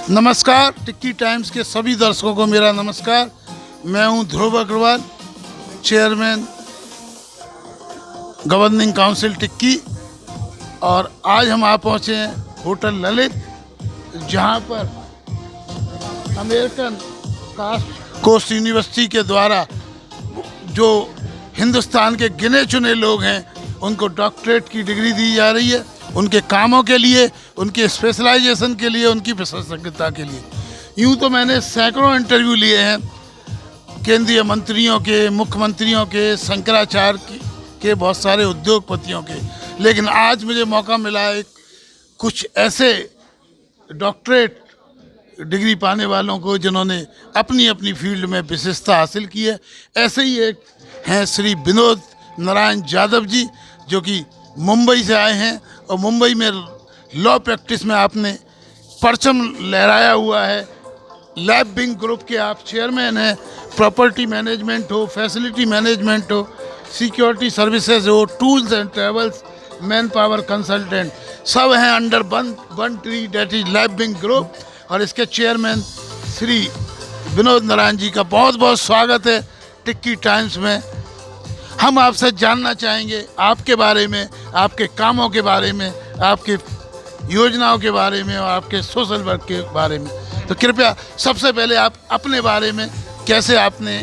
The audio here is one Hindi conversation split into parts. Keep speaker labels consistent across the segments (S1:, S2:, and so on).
S1: नमस्कार, टिक्की टाइम्स के सभी दर्शकों को मेरा नमस्कार। मैं हूं ध्रुव अग्रवाल, चेयरमैन गवर्निंग काउंसिल टिक्की। और आज हम आ पहुंचे हैं होटल ललित, जहां पर अमेरिकन कोस्ट यूनिवर्सिटी के द्वारा जो हिंदुस्तान के गिने चुने लोग हैं उनको डॉक्टरेट की डिग्री दी जा रही है, उनके कामों के लिए, उनके स्पेशलाइजेशन के लिए, उनकी विशेषज्ञता के लिए। यूँ तो मैंने सैकड़ों इंटरव्यू लिए हैं केंद्रीय मंत्रियों के, मुख्यमंत्रियों के, शंकराचार्य के, बहुत सारे उद्योगपतियों के, लेकिन आज मुझे मौका मिला है कुछ ऐसे डॉक्टरेट डिग्री पाने वालों को जिन्होंने अपनी अपनी फील्ड में विशेषता हासिल की है। ऐसे ही एक हैं श्री विनोद नारायण यादव जी, जो कि मुंबई से आए हैं और मुंबई में लॉ प्रैक्टिस में आपने परचम लहराया हुआ है। लैब विंग ग्रुप के आप चेयरमैन हैं। प्रॉपर्टी मैनेजमेंट हो, फैसिलिटी मैनेजमेंट हो, सिक्योरिटी सर्विसेज हो, tools and travels, man power consultant, सब हैं under one tree, that is lab wing group. और इसके चेयरमैन श्री विनोद नारायण जी का बहुत बहुत स्वागत है टिक्की टाइम्स में। हम आपसे जानना चाहेंगे आपके बारे में, आपके कामों के बारे में, आपके योजनाओं के बारे में और आपके सोशल वर्क के बारे में। तो कृपया सबसे पहले आप अपने बारे में, कैसे आपने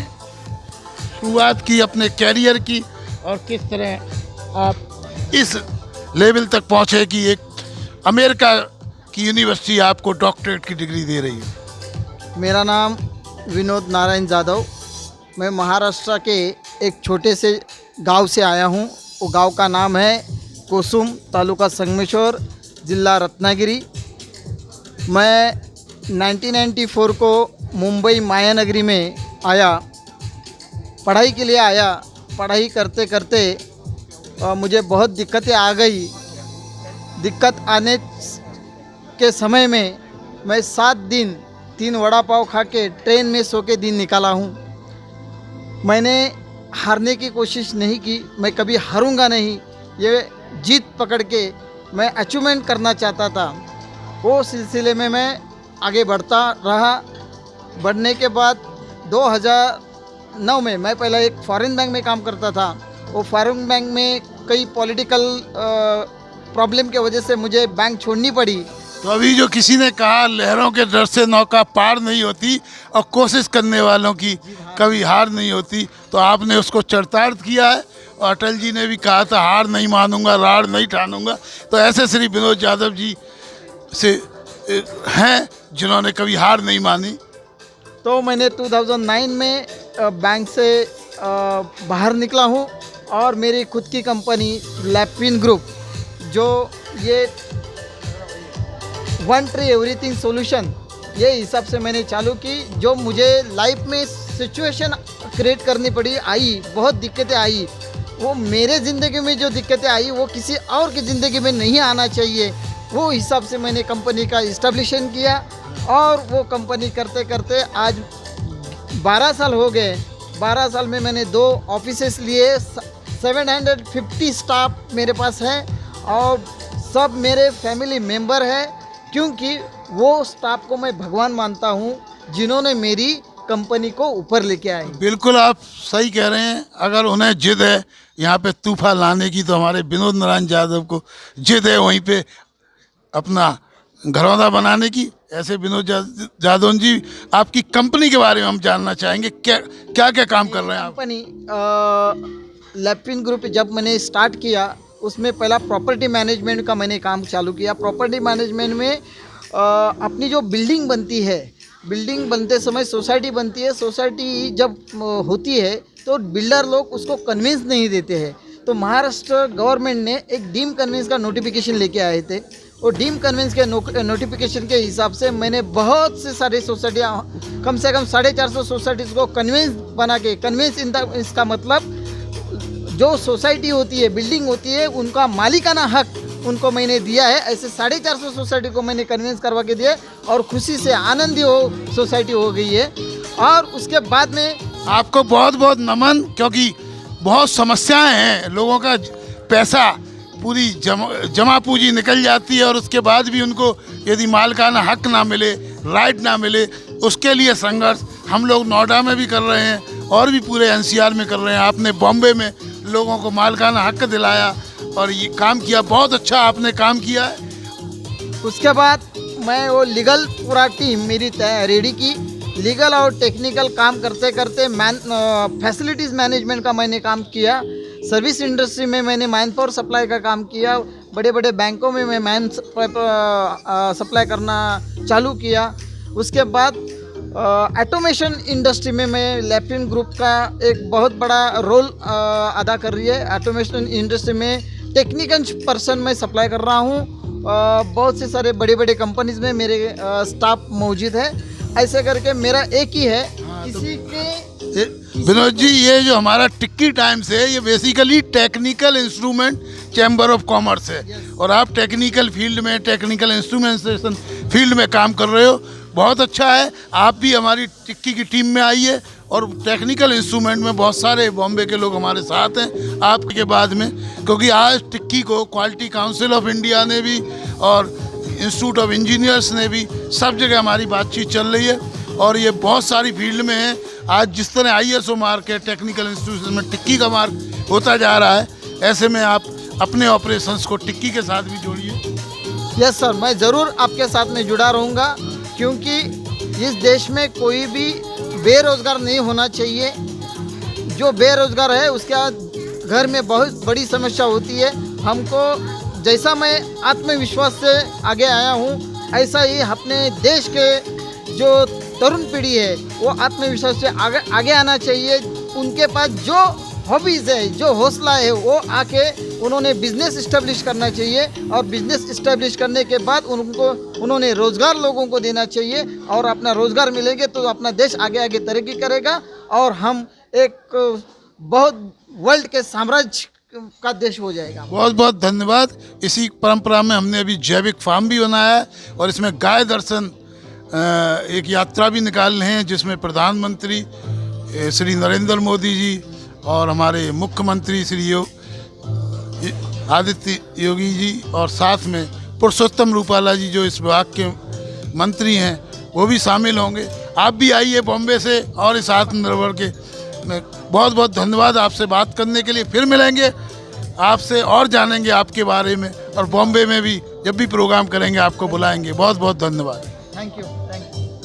S1: शुरुआत की अपने कैरियर की और किस तरह आप इस लेवल तक पहुँचे कि एक अमेरिका की यूनिवर्सिटी आपको डॉक्टरेट की डिग्री दे रही है।
S2: मेरा नाम विनोद नारायण यादव, मैं महाराष्ट्र के एक छोटे से गांव से आया हूं। वो गांव का नाम है कोसुम, तालुका संगमेश्वर, जिला रत्नागिरी। मैं 1994 को मुंबई मायानगरी में आया, पढ़ाई के लिए आया। पढ़ाई करते करते मुझे बहुत दिक्कतें आ गई। दिक्कत आने के समय में मैं 7 दिन 3 वड़ा पाव खा के ट्रेन में सो के दिन निकाला हूँ। मैंने हारने की कोशिश नहीं की, मैं कभी हारूंगा नहीं, ये जीत पकड़ के मैं अचीवमेंट करना चाहता था। वो सिलसिले में मैं आगे बढ़ता रहा। बढ़ने के बाद 2009 में मैं पहले एक फॉरेन बैंक में काम करता था। वो फॉरेन बैंक में कई पॉलिटिकल प्रॉब्लम के वजह से मुझे बैंक छोड़नी पड़ी।
S1: तो अभी जो किसी ने कहा लहरों के डर से नौका पार नहीं होती और कोशिश करने वालों की कभी हार नहीं होती, तो आपने उसको चरितार्थ किया है। और अटल जी ने भी कहा था हार नहीं मानूंगा, राड़ नहीं ठानूंगा। तो ऐसे श्री विनोद यादव जी से हैं जिन्होंने कभी हार नहीं मानी।
S2: तो मैंने 2009 में बैंक से बाहर निकला हूँ और मेरी खुद की कंपनी लैपिन ग्रुप, जो ये वन ट्री एवरीथिंग सॉल्यूशन, ये हिसाब से मैंने चालू की। जो मुझे लाइफ में सिचुएशन क्रिएट करनी पड़ी, आई बहुत दिक्कतें आई, वो मेरे ज़िंदगी में जो दिक्कतें आई वो किसी और की ज़िंदगी में नहीं आना चाहिए। वो हिसाब से मैंने कंपनी का इस्टेब्लिशन किया और वो कंपनी करते करते आज 12 साल हो गए। 12 साल में मैंने 2 ऑफिसेस लिए, 750 स्टाफ मेरे पास है और सब मेरे फैमिली मेम्बर है, क्योंकि वो स्टाफ को मैं भगवान मानता हूँ जिन्होंने मेरी कंपनी को ऊपर लेके आए।
S1: बिल्कुल आप सही कह रहे हैं। अगर उन्हें जिद है यहाँ पे तूफा लाने की, तो हमारे विनोद नारायण यादव को जिद है वहीं पे अपना घरौंदा बनाने की। ऐसे विनोद यादव जी, आपकी कंपनी के बारे में हम जानना चाहेंगे, क्या क्या क्या काम कर रहे हैं आप?
S2: कंपनी लैपिन ग्रुप जब मैंने स्टार्ट किया, उसमें पहला प्रॉपर्टी मैनेजमेंट का मैंने काम चालू किया। प्रॉपर्टी मैनेजमेंट में अपनी जो बिल्डिंग बनती है, बिल्डिंग बनते समय सोसाइटी बनती है। सोसाइटी जब होती है तो बिल्डर लोग उसको कन्विंस नहीं देते हैं, तो महाराष्ट्र गवर्नमेंट ने एक डीम कन्विंस का नोटिफिकेशन लेके आए थे। और डीम कन्विंस के नोटिफिकेशन के हिसाब से मैंने बहुत से सारी सोसाइटियाँ, कम से कम 450 सोसाइटीज़ को कन्विंस बना के, कन्विंस इसका मतलब जो सोसाइटी होती है, बिल्डिंग होती है, उनका मालिकाना हक उनको मैंने दिया है। ऐसे 450 सोसाइटी को मैंने कन्विंस करवा के दिया और खुशी से आनंदी सोसाइटी हो गई है। और उसके बाद में
S1: आपको बहुत बहुत नमन, क्योंकि बहुत समस्याएं हैं। लोगों का पैसा पूरी जमा पूंजी निकल जाती है और उसके बाद भी उनको यदि मालिकाना हक ना मिले, राइट ना मिले, उसके लिए संघर्ष हम लोग नोएडा में भी कर रहे हैं और भी पूरे एनसीआर में कर रहे हैं। आपने बॉम्बे में लोगों को मालिकाना हक दिलाया और ये काम किया, बहुत अच्छा आपने काम किया है।
S2: उसके बाद मैं वो लीगल पूरा टीम मेरी रेडी की, लीगल और टेक्निकल काम करते करते फैसिलिटीज़ मैनेजमेंट का मैंने काम किया। सर्विस इंडस्ट्री में मैंने मैन पावर सप्लाई का काम किया। बड़े बड़े बैंकों में मैं मैन सप्लाई करना चालू किया। उसके बाद ऑटोमेशन इंडस्ट्री में मैं लैफ्टिन ग्रुप का एक बहुत बड़ा रोल अदा कर रही है। ऑटोमेशन इंडस्ट्री में टेक्निकल पर्सन मैं सप्लाई कर रहा हूँ। बहुत से सारे बड़े बड़े कंपनीज में मेरे स्टाफ मौजूद है। ऐसे करके मेरा एक ही है। इसी के
S1: विनोद जी, ये जो हमारा टिक्की टाइम्स है ये basically technical instrument chamber of commerce है और आप टेक्निकल फील्ड में, टेक्निकल इंस्ट्रूमेंटेशन फील्ड में काम कर रहे हो। बहुत अच्छा है, आप भी हमारी टिक्की की टीम में आइए। और टेक्निकल इंस्ट्रूमेंट में बहुत सारे बॉम्बे के लोग हमारे साथ हैं आपके बाद में, क्योंकि आज टिक्की को क्वालिटी काउंसिल ऑफ इंडिया ने भी और इंस्टीट्यूट ऑफ इंजीनियर्स ने भी, सब जगह हमारी बातचीत चल रही है और ये बहुत सारी फील्ड में है। आज जिस तरह ISO मार्क है, टेक्निकल इंस्टीट्यूशन में टिक्की का मार्क होता जा रहा है, ऐसे में आप अपने ऑपरेशंस को टिक्की के साथ भी जोड़िए।
S2: यस सर, मैं ज़रूर आपके साथ में जुड़ा रहूँगा, क्योंकि इस देश में कोई भी बेरोज़गार नहीं होना चाहिए। जो बेरोज़गार है उसके घर में बहुत बड़ी समस्या होती है। हमको, जैसा मैं आत्मविश्वास से आगे आया हूँ, ऐसा ही अपने देश के जो तरुण पीढ़ी है वो आत्मविश्वास से आगे आना चाहिए। उनके पास जो हॉबीज़ है, जो हौसला है, वो आके उन्होंने बिज़नेस इस्टेब्लिश करना चाहिए और बिज़नेस इस्टेब्लिश करने के बाद उन्होंने रोज़गार लोगों को देना चाहिए और अपना रोज़गार मिलेंगे तो अपना देश आगे आगे तरक्की करेगा और हम एक बहुत वर्ल्ड के साम्राज्य का देश हो जाएगा।
S1: बहुत बहुत धन्यवाद। इसी परंपरा में हमने अभी जैविक फार्म भी बनाया है और इसमें गाय दर्शन एक यात्रा भी निकाल रहे हैं, जिसमें प्रधानमंत्री श्री नरेंद्र मोदी जी और हमारे मुख्यमंत्री श्री आदित्य योगी जी और साथ में पुरुषोत्तम रूपाला जी जो इस विभाग के मंत्री हैं वो भी शामिल होंगे। आप भी आइए बॉम्बे से और इस आत्मनिर्भर के बहुत बहुत धन्यवाद आपसे बात करने के लिए। फिर मिलेंगे आपसे और जानेंगे आपके बारे में और बॉम्बे में भी जब भी प्रोग्राम करेंगे आपको बुलाएंगे। बहुत बहुत धन्यवाद।
S2: Thank you.